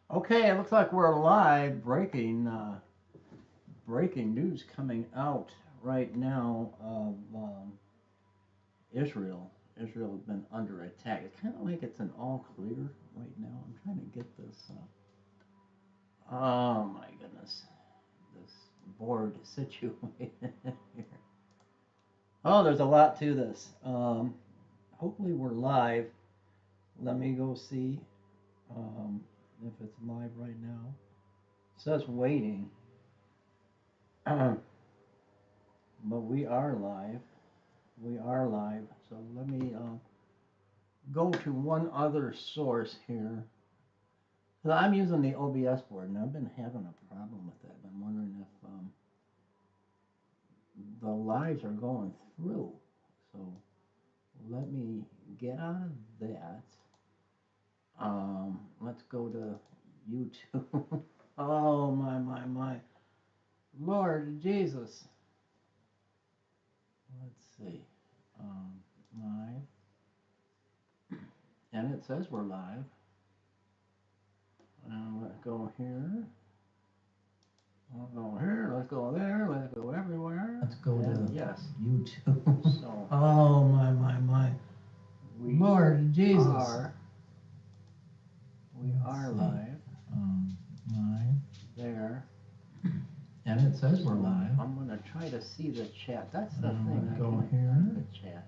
Okay, it looks like we're live. Breaking news coming out right now of Israel. Israel has been under attack. It's kind of like it's an all clear right now. I'm trying to get this. Oh my goodness, this board situated here. Oh, there's a lot to this. Hopefully we're live. Let me go see if it's live right now. It says waiting. But we are live. We are live. So let me go to one other source here. So I'm using the OBS board, and I've been having a problem with that. I'm wondering if the lives are going through. So let me get out of that. Let's go to YouTube. Oh my, Lord Jesus. Let's see. Live. And it says we're live. Let's go here. Let's go here. Let's go there. Let's go everywhere. Let's go to yes, YouTube. So Oh my. Lord Jesus. We are live. Live. There. And it says we're live. I'm gonna try to see the chat. That's the thing. Let's go I can't here. find the chat.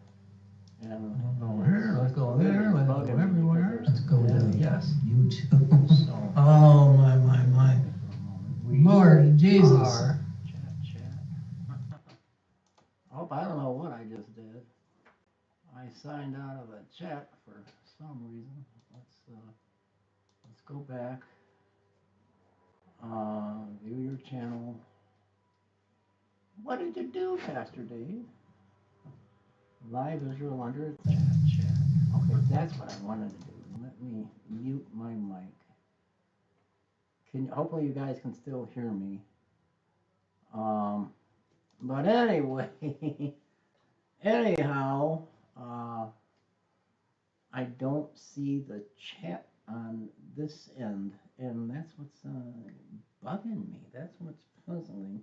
And Let's go here. Let's go there. Let's go everywhere. Let's go to yes, YouTube. So oh my. Lord Jesus. Chat. Oh, I don't know what I just did. I signed out of the chat for some reason. Let's go back. View your channel. What did you do, Pastor Dave? Live Israel under attack. Chat. Okay, that's what I wanted to do. Let me mute my mic. Hopefully you guys can still hear me. But anyway, anyhow, I don't see the chat on this end, and that's what's bugging me. That's what's puzzling.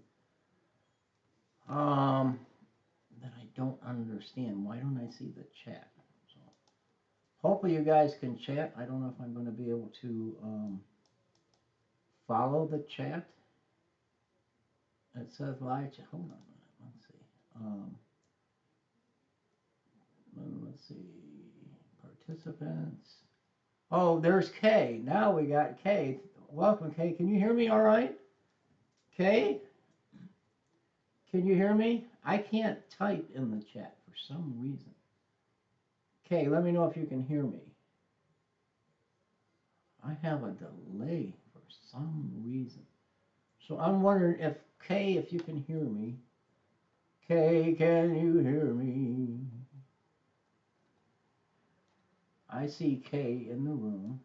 That I don't understand. Why don't I see the chat? So hopefully you guys can chat. I don't know if I'm going to be able to follow the chat. It says live chat. Hold on a minute. Let's see. Participants. Oh, there's Kay. Now we got Kay. Welcome, Kay. Can you hear me all right? Kay? Can you hear me? I can't type in the chat for some reason. Kay, let me know if you can hear me. I have a delay for some reason. So I'm wondering if Kay, if you can hear me. Kay, can you hear me? I see Kay in the room.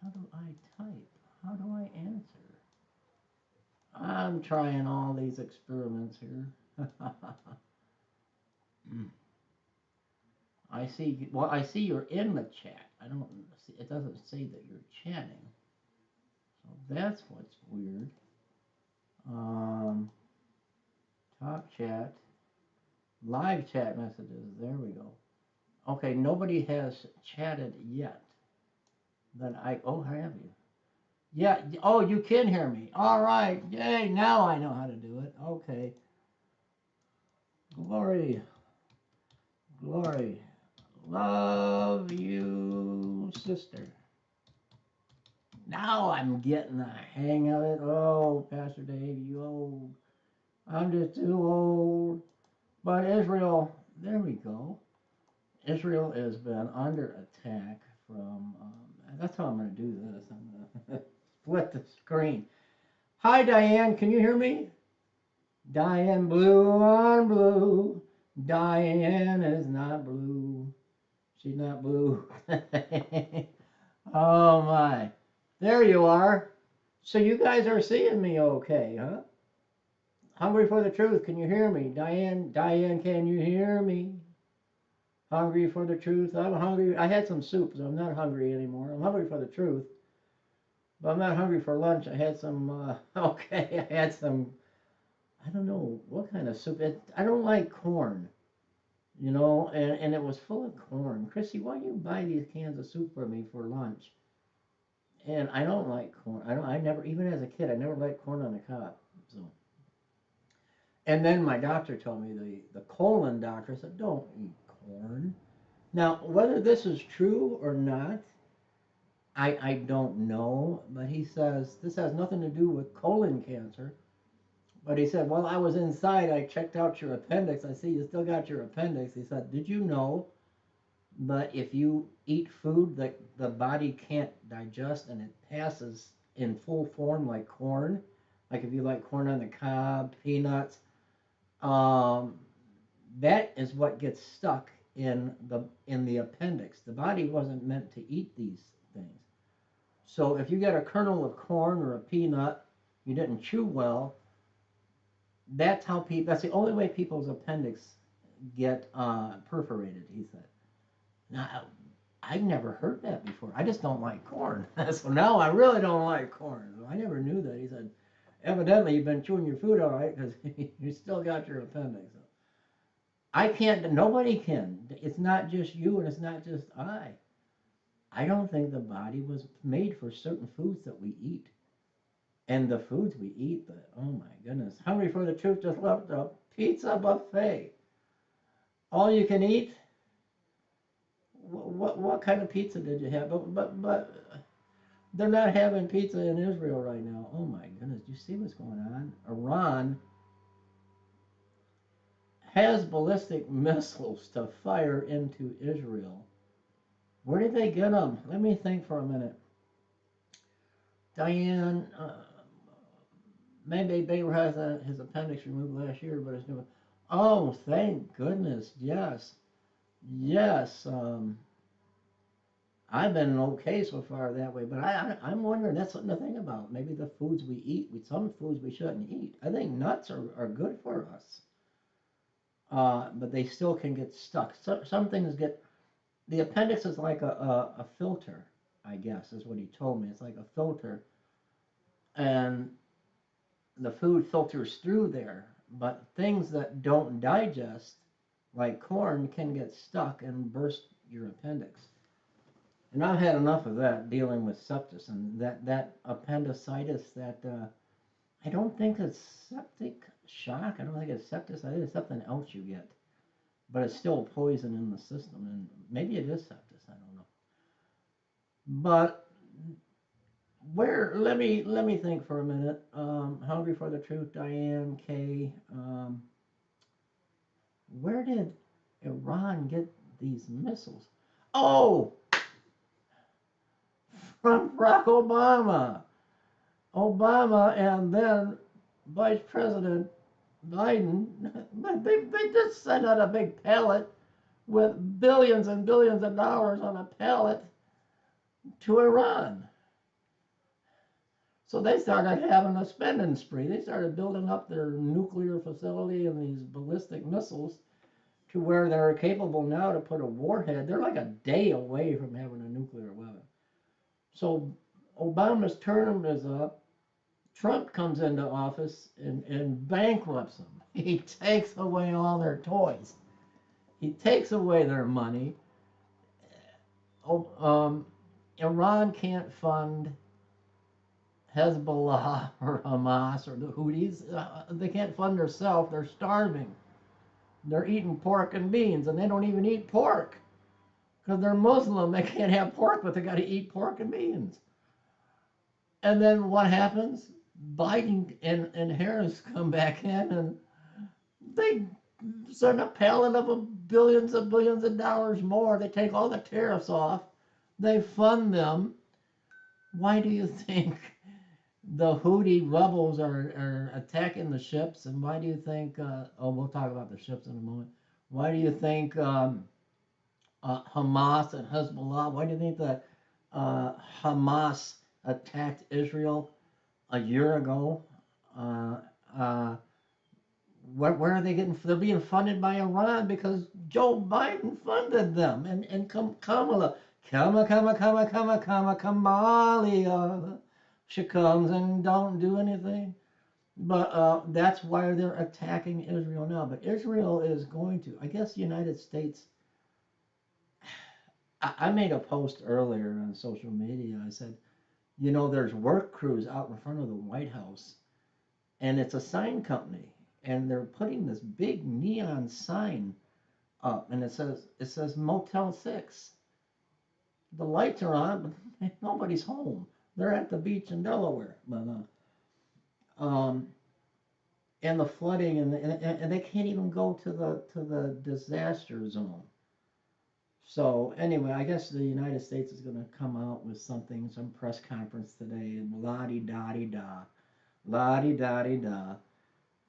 How do I type? How do I answer? I'm trying all these experiments here. I see, well, I see you're in the chat. I don't see, it doesn't say that you're chatting. So that's what's weird. Top chat, live chat messages. There we go. Okay, nobody has chatted yet. Oh, have you? Yeah, oh, you can hear me. All right, yay, now I know how to do it. Okay. Glory, love you, sister. Now I'm getting the hang of it. Oh, Pastor Dave, you old. I'm just too old. But Israel, there we go. Israel has been under attack from, that's how I'm going to do this. I'm going to split the screen. Hi, Diane. Can you hear me? Diane blue on blue. Diane is not blue. She's not blue. Oh, my. There you are. So you guys are seeing me okay, huh? Hungry for the truth. Can you hear me? Diane, can you hear me? Hungry for the truth. I'm hungry. I had some soup, so I'm not hungry anymore. I'm hungry for the truth. But I'm not hungry for lunch. I had some, okay, I had some, I don't know what kind of soup. I don't like corn, and it was full of corn. Chrissy, why do you buy these cans of soup for me for lunch? And I don't like corn. I never, even as a kid, I never liked corn on the cob. So, and then my doctor told me, the colon doctor said, don't eat corn. Now, whether this is true or not, I don't know, but he says this has nothing to do with colon cancer. But he said, while I was inside, I checked out your appendix. I see you still got your appendix. He said, did you know that if you eat food that the body can't digest and it passes in full form like corn, like if you like corn on the cob, peanuts, um, that is what gets stuck in the appendix. The body wasn't meant to eat these things. So if you get a kernel of corn or a peanut, you didn't chew well. That's how people. That's the only way people's appendix get perforated. He said. Now, I've never heard that before. I just don't like corn. So now I really don't like corn. I never knew that. He said, evidently you've been chewing your food all right because you still got your appendix. I can't. Nobody can. It's not just you, and it's not just I. I don't think the body was made for certain foods that we eat. And the foods we eat, oh my goodness. Hungry for the Truth just left a pizza buffet. All you can eat? What kind of pizza did you have? But they're not having pizza in Israel right now. Oh my goodness. Do you see what's going on? Iran has ballistic missiles to fire into Israel. Where did they get them? Let me think for a minute. Diane, maybe Baber has his appendix removed last year, but it's new. Oh, thank goodness. Yes. Yes. I've been okay so far that way, but I'm wondering, that's something to think about. Maybe the foods we eat, some foods we shouldn't eat. I think nuts are good for us, but they still can get stuck. Some things get, the appendix is like a filter, I guess, is what he told me. It's like a filter, and the food filters through there, but things that don't digest, like corn, can get stuck and burst your appendix. And I've had enough of that dealing with sepsis and that appendicitis. That I don't think it's septic shock. I don't think it's sepsis. I think it's something else you get, but it's still poison in the system, and maybe it is sepsis. I don't know. But where? Let me think for a minute. Hungry for the Truth, Diane K. Where did Iran get these missiles? Oh, from Barack Obama. Obama and then Vice President Biden, they just sent out a big pallet with billions and billions of dollars on a pallet to Iran. So they started having a spending spree. They started building up their nuclear facility and these ballistic missiles to where they're capable now to put a warhead. They're like a day away from having a nuclear weapon. So Obama's term is up. Trump comes into office and bankrupts them. He takes away all their toys. He takes away their money. Oh, Iran can't fund Hezbollah or Hamas or the Houthis. They can't fund themselves. They're starving. They're eating pork and beans, and they don't even eat pork because they're Muslim. They can't have pork, but they got to eat pork and beans. And then what happens? Biden and Harris come back in and they send a pallet of billions and billions of dollars more. They take all the tariffs off. They fund them. Why do you think the Houthi rebels are attacking the ships? And why do you think, we'll talk about the ships in a moment. Why do you think Hamas and Hezbollah, why do you think that Hamas attacked Israel a year ago? Uh, uh, where are they getting? They're being funded by Iran because Joe Biden funded them, and Kamala, Kamalia. She comes and don't do anything. But that's why they're attacking Israel now. But Israel is going to, I guess the United States, I made a post earlier on social media. I said, you know, there's work crews out in front of the White House, and it's a sign company, and they're putting this big neon sign up, and it says Motel 6. The lights are on, but nobody's home. They're at the beach in Delaware. Um, and the flooding, and they can't even go to the disaster zone. So anyway, I guess the United States is going to come out with something, some press conference today, and la di da di da, la di da di da,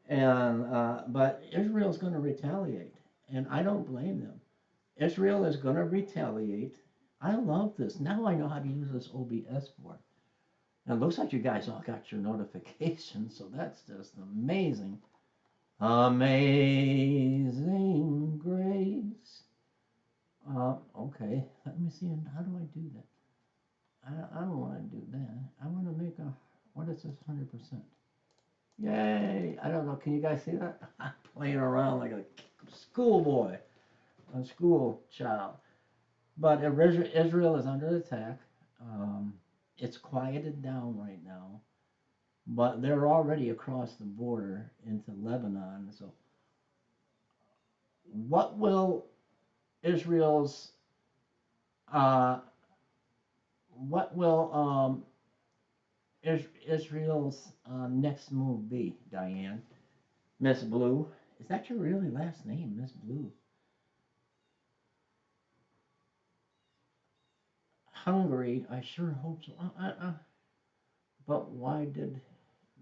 and but Israel's going to retaliate, and I don't blame them. Israel is going to retaliate. I love this. Now I know how to use this OBS board. And it looks like you guys all got your notifications, so that's just amazing. Amazing grace. Okay, let me see. How do I do that? I don't want to do that. I want to make a, what is this 100%? Yay! I don't know. Can you guys see that? I'm playing around like a schoolboy, a school child. But Israel is under attack. Um, it's quieted down right now, but they're already across the border into Lebanon. So, what will Israel's uh, what will Israel's next move be, Diane? Miss Blue? Is that your really last name, Miss Blue? Hungary? I sure hope so. But why did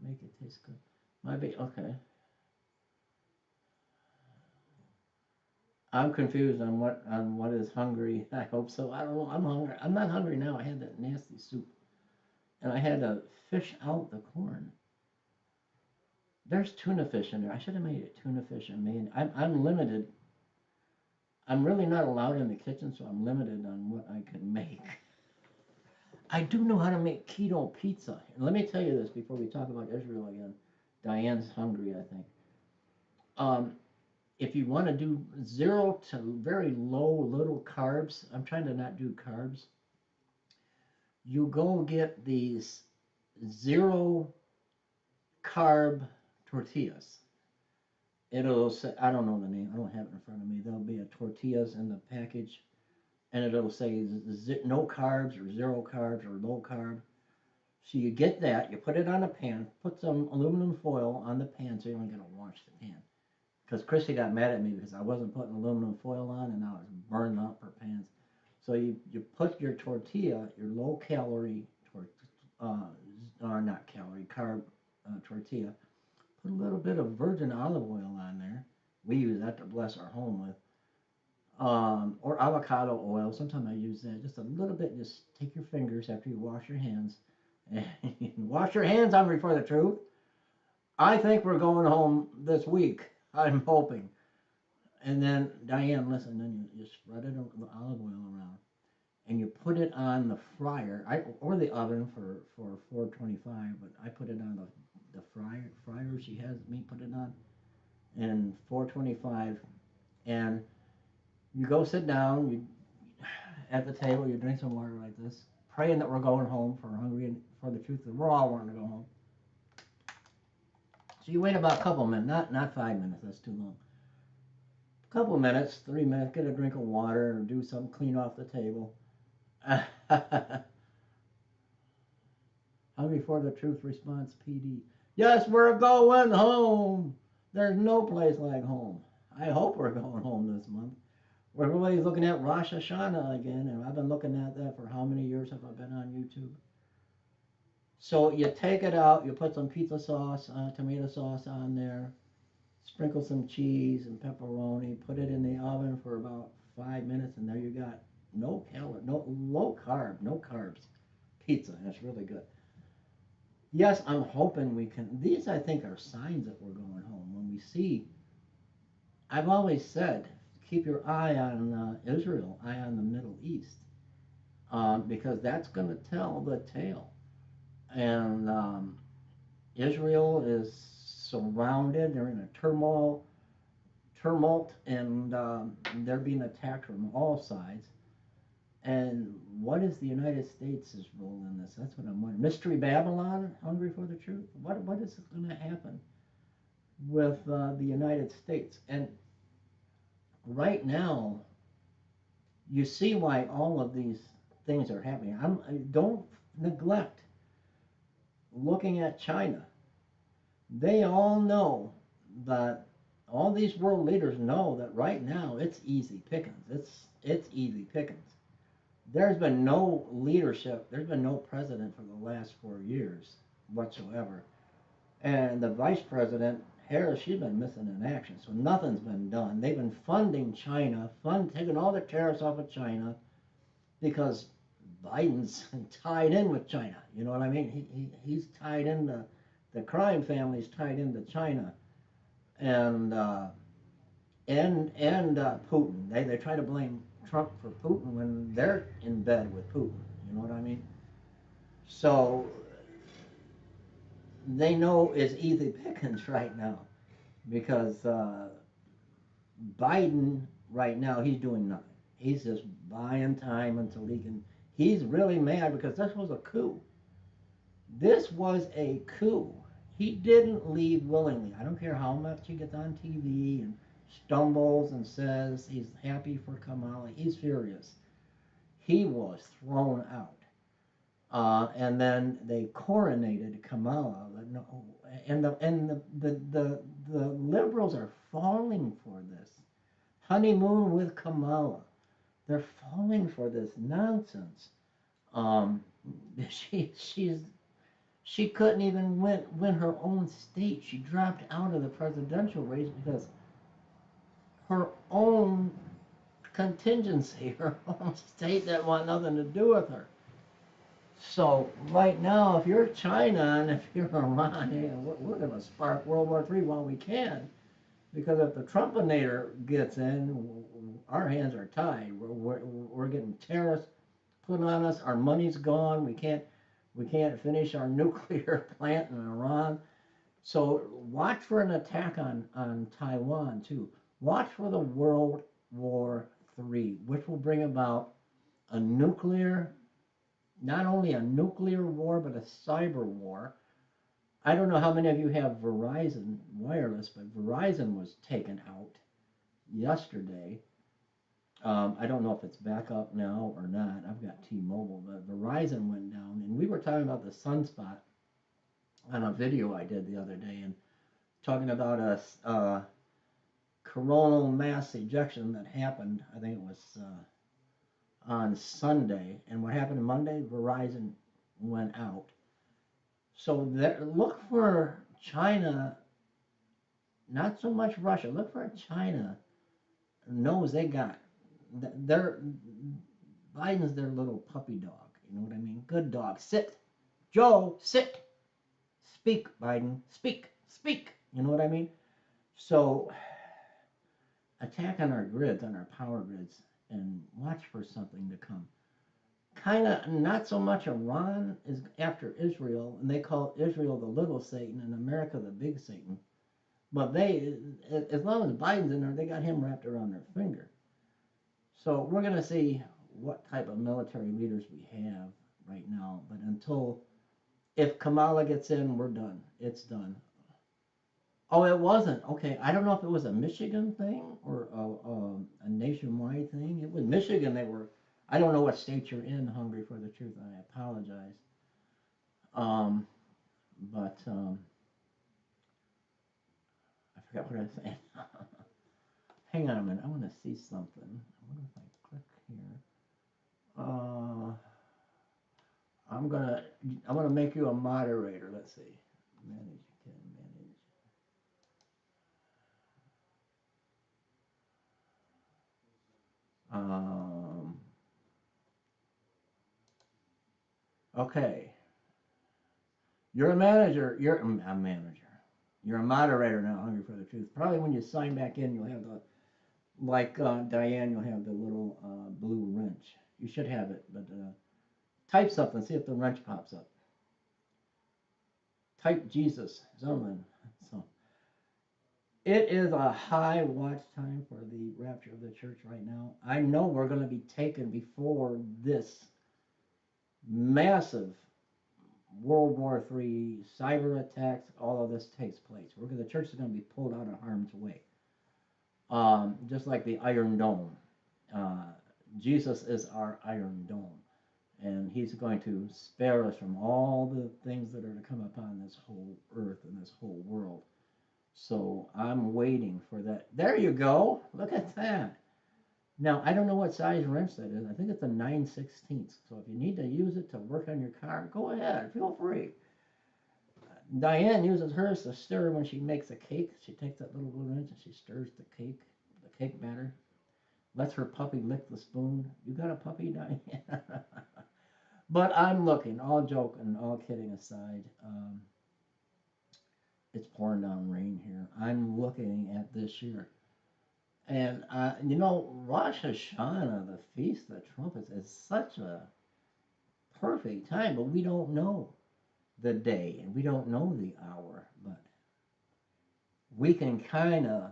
make it taste good? Might be okay. I'm confused on what is hungry. I hope so. I don't know. I'm hungry. I'm not hungry now. I had that nasty soup, and I had to fish out the corn. There's tuna fish in there. I should have made it tuna fish and main. I'm limited. I'm really not allowed in the kitchen, so I'm limited on what I can make. I do know how to make keto pizza. And let me tell you this before we talk about Israel again. Diane's hungry, I think. Um, if you want to do 0 to very low little carbs, I'm trying to not do carbs. You go get these zero carb tortillas. It'll say, I don't know the name, I don't have it in front of me. There'll be a tortillas in the package, and it'll say no carbs or zero carbs or low carb. So you get that, you put it on a pan, put some aluminum foil on the pan so you don't got to wash the pan. Because Chrissy got mad at me because I wasn't putting aluminum foil on and I was burning up her pans. So you put your tortilla, your low calorie, or not calorie, carb tortilla, put a little bit of virgin olive oil on there. We use that to bless our home with. Or avocado oil. Sometimes I use that just a little bit. Just take your fingers after you wash your hands. And wash your hands, hungry for the truth. I think we're going home this week. I'm hoping. And then, Diane, listen, then you spread it the olive oil around and you put it on the fryer or the oven for 425, but I put it on the fryer she has me put it on and 425, and you go sit down, you at the table, you drink some water like this, praying that we're going home for hungry and for the truth that we're all wanting to go home. So you wait about a couple minutes, not 5 minutes, that's too long. A couple minutes, 3 minutes, get a drink of water or do something, clean off the table. Hungry for the Truth Response PD. Yes, we're going home. There's no place like home. I hope we're going home this month. Everybody's looking at Rosh Hashanah again, and I've been looking at that for how many years have I been on YouTube? So you take it out, you put some pizza sauce, tomato sauce on there, sprinkle some cheese and pepperoni, put it in the oven for about 5 minutes, and there you got no calorie, no low carb, no carbs pizza. That's really good. Yes, I'm hoping we can. These, I think, are signs that we're going home. When we see, I've always said, keep your eye on Israel, eye on the Middle East, because that's going to tell the tale. and Israel is surrounded. They're in a tumult, and they're being attacked from all sides. And what is the United States' role in this? That's what I'm wondering. Mystery Babylon, hungry for the truth. What is going to happen with the United States? And right now, you see why all of these things are happening. Don't neglect looking at China. They all know that all these world leaders know that right now it's easy pickings. It's easy pickings. There's been no leadership. There's been no president for the last 4 years whatsoever. And the vice president, Harris, she's been missing in action. So nothing's been done. They've been funding China, taking all the tariffs off of China because Biden's tied in with China. You know what I mean? He's tied in the crime family's tied into China, and Putin. They try to blame Trump for Putin when they're in bed with Putin. You know what I mean? So they know it's easy pickings right now because Biden right now he's doing nothing. He's just buying time until he can. He's really mad because this was a coup. This was a coup. He didn't leave willingly. I don't care how much he gets on TV and stumbles and says he's happy for Kamala. He's furious. He was thrown out. And then they coronated Kamala. And the liberals are falling for this. Honeymoon with Kamala. They're falling for this nonsense. Um, she couldn't even win her own state. She dropped out of the presidential race because her own contingency, her own state that want nothing to do with her. So right now, if you're China and if you're Iran, hey, we're going to spark World War III while we can. Because if the Trumpinator gets in, our hands are tied. We're getting tariffs put on us. Our money's gone. We can't finish our nuclear plant in Iran. So watch for an attack on Taiwan too. Watch for the World War III, which will bring about a nuclear, not only a nuclear war, but a cyber war. I don't know how many of you have Verizon Wireless, but Verizon was taken out yesterday. I don't know if it's back up now or not. I've got T-Mobile, but Verizon went down, and we were talking about the sunspot on a video I did the other day, and talking about a coronal mass ejection that happened. I think it was on Sunday, and what happened Monday? Verizon went out. So look for China, not so much Russia. Look for China knows they got their Biden's their little puppy dog. You know what I mean? Good dog. Sit, Joe. Sit. Speak, Biden. Speak. Speak. You know what I mean? So attack on our grids, on our power grids, and watch for something to come. Kind of not so much Iran is after Israel, and they call Israel the little Satan and America the big Satan. But as long as Biden's in there, they got him wrapped around their finger. So we're going to see what type of military leaders we have right now. But if Kamala gets in, we're done. It's done. Oh, it wasn't. Okay, I don't know if it was a Michigan thing or a nationwide thing. It was Michigan. I don't know what state you're in, hungry for the truth. I apologize. But I forgot what I was saying. Hang on a minute. I want to see something. I wonder if I click here. I'm gonna make you a moderator. Let's see. Manage. Can manage. Okay. You're a manager. You're a manager. You're a moderator now. Hungry for the truth. Probably when you sign back in, you'll have like Diane. You'll have the little blue wrench. You should have it, but type something. See if the wrench pops up. type Jesus, something. So it is a high watch time for the rapture of the church right now. I know we're going to be taken before this massive World War III cyber attacks. All of this takes place. The church is going to be pulled out of harm's way, just like the Iron Dome. Uh, Jesus is our Iron Dome, and He's going to spare us from all the things that are to come upon this whole earth and this whole world. So I'm waiting for that. There you go. Look at that. Now, I don't know what size wrench that is. I think it's a 9/16. So if you need to use it to work on your car, go ahead. Feel free. Diane uses hers to stir when she makes a cake. She takes that little blue wrench and she stirs the cake batter. Lets her puppy lick the spoon. You got a puppy, Diane? But I'm looking, all joking, all kidding aside. It's pouring down rain here. I'm looking at this year. And, Rosh Hashanah, the Feast of Trumpets, is such a perfect time, but we don't know the day and we don't know the hour. But we can kind of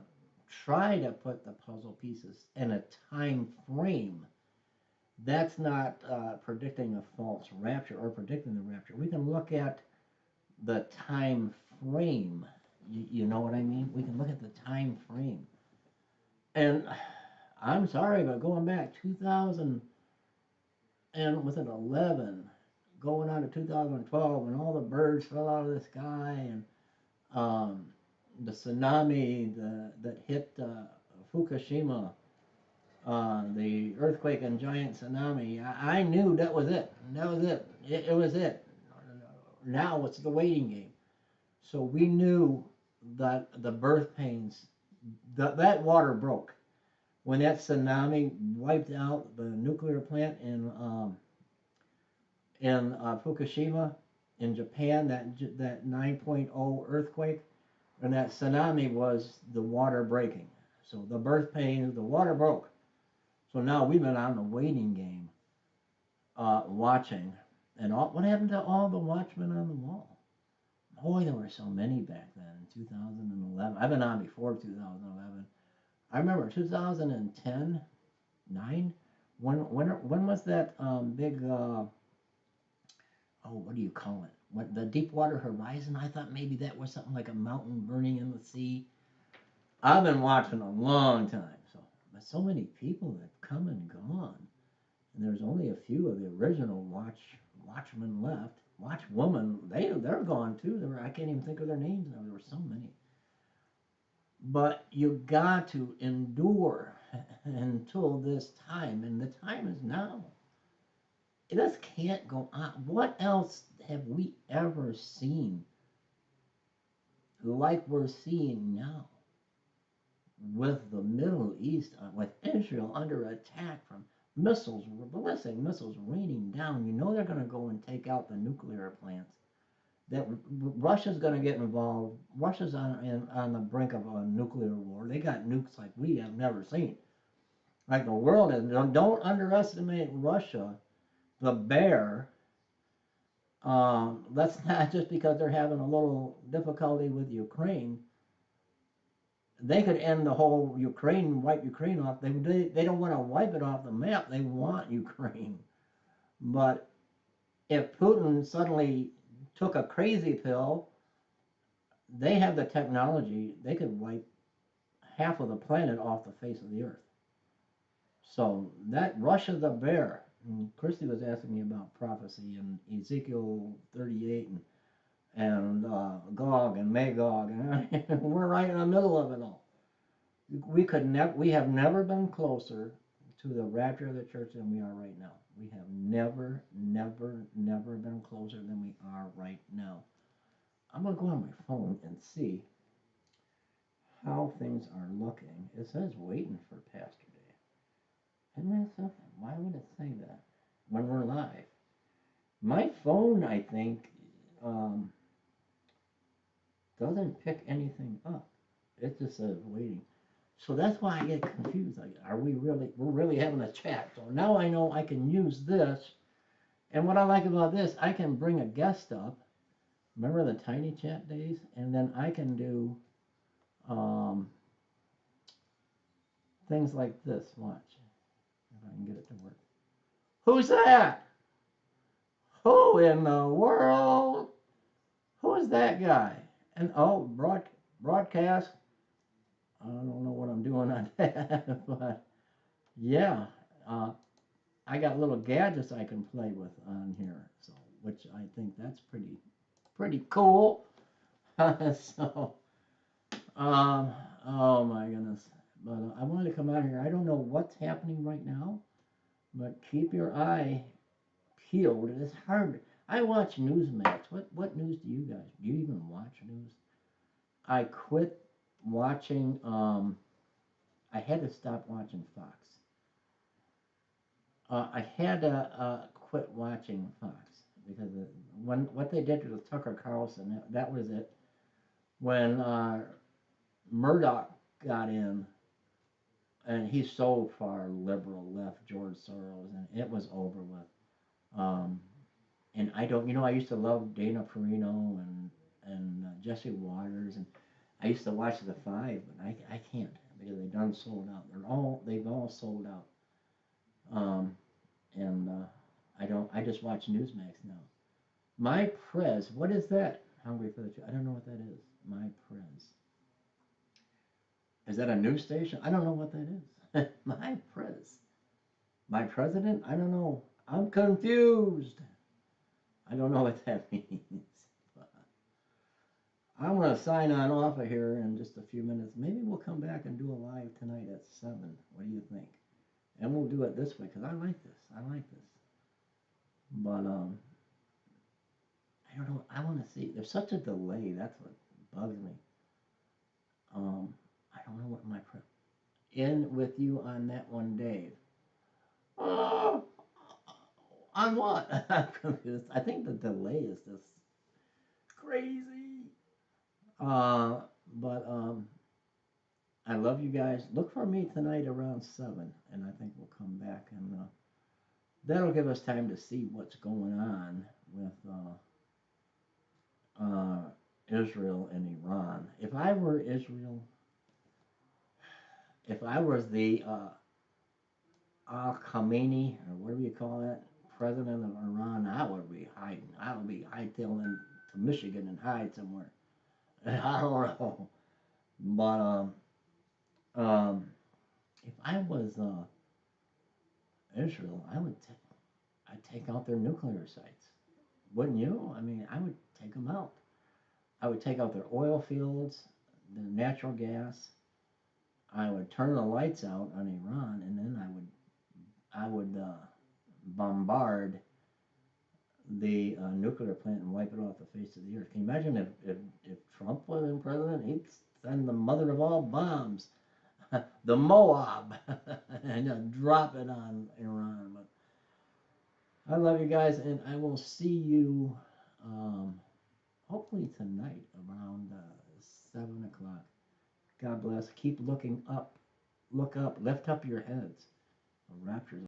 try to put the puzzle pieces in a time frame. That's not predicting a false rapture or predicting the rapture. We can look at the time frame. You know what I mean? We can look at the time frame. And I'm sorry, but going back 2000 and was it 11, going on to 2012, when all the birds fell out of the sky and the tsunami that hit Fukushima, the earthquake and giant tsunami, I knew that was it. That was it. It was it. Now it's the waiting game. So we knew that the birth pains, that water broke. When that tsunami wiped out the nuclear plant in Fukushima in Japan, that 9.0 earthquake, and that tsunami was the water breaking. So the birth pains, the water broke. So now we've been on the waiting game, watching. And what happened to all the watchmen on the wall? Boy, there were so many back then in 2011. I've been on before 2011. I remember 2010, 9. When was that big? What do you call it? What, the Deepwater Horizon? I thought maybe that was something like a mountain burning in the sea. I've been watching a long time, but so many people have come and gone, and there's only a few of the original watchmen left. Watchwoman, they're gone too. I can't even think of their names now. There were so many. But you got to endure until this time, and the time is now. This can't go on. What else have we ever seen like we're seeing now with the Middle East, with Israel under attack from missiles, ballistic missiles raining down? You know they're going to go and take out the nuclear plants. That Russia's going to get involved. Russia's on the brink of a nuclear war. They got nukes like we have never seen. Like the world is. Don't underestimate Russia, the bear. That's not just because they're having a little difficulty with Ukraine. They could end the whole Ukraine, wipe Ukraine off. They don't want to wipe it off the map. They want Ukraine. But if Putin suddenly took a crazy pill, they have the technology. They could wipe half of the planet off the face of the earth. So that Russia's a bear. And Christy was asking me about prophecy in Ezekiel 38 and Gog and Magog, and we're right in the middle of it all. We have never been closer to the rapture of the church than we are right now. We have never been closer than we are right now. I'm going to go on my phone and see how things are looking. It says waiting for Pastor Day. Isn't that something? Why would it say that when we're live? My phone, I think, doesn't pick anything up. It just says waiting. So that's why I get confused. Like, we're really having a chat. So now I know I can use this. And what I like about this, I can bring a guest up Remember the tiny chat days? And then I can do um, things like this. Watch if I can get it to work. Who's that? Who in the world? Who is that guy? And oh, broadcast. I don't know what I'm doing on that, but yeah, uh, I got little gadgets I can play with on here, so which I think that's pretty cool. So, um, oh my goodness. But I wanted to come out here. I don't know what's happening right now, but keep your eye peeled. It's hard. I watch Newsmax. What news do you guys? Do you even watch news? I quit watching. I had to stop watching Fox. I had to quit watching Fox because when what they did to Tucker Carlson, that was it. When Murdoch got in, and he's so far liberal left George Soros, and it was over with. Um, and I don't, I used to love Dana Perino and Jesse Waters, and I used to watch the Five, but I can't because they done sold out. They've all sold out. And I don't. I just watch Newsmax now. My Prez. What is that? Hungry for the Truth. I don't know what that is. My Prez. Is that a news station? I don't know what that is. My Prez. My president? I don't know. I'm confused. I don't know what that means. But I'm gonna sign on off of here in just a few minutes. Maybe we'll come back and do a live tonight at 7. What do you think? And we'll do it this way because I like this. I like this. But I don't know. I want to see. There's such a delay. That's what bugs me. I don't know what my in with you on that one, Dave. Oh, on what? I'm confused. I think the delay is just crazy. Uh, but I love you guys. Look for me tonight around 7, and I think we'll come back and that'll give us time to see what's going on with Israel and Iran. If I were Israel, if I was the Al Khamenei, or whatever you call that, president of Iran, I would be hiding. I would be hightailing to Michigan and hide somewhere. I don't know. But um, if I was Israel, I'd take out their nuclear sites. Wouldn't you? I mean, I would take them out. I would take out their oil fields, the natural gas. I would turn the lights out on Iran, and then I would bombard the nuclear plant and wipe it off the face of the earth. Can you imagine if Trump was in president? He'd send the mother of all bombs, the Moab, and drop it on Iran. But I love you guys, and I will see you hopefully tonight around 7 o'clock. God bless. Keep looking up. Look up. Lift up your heads. The rapture's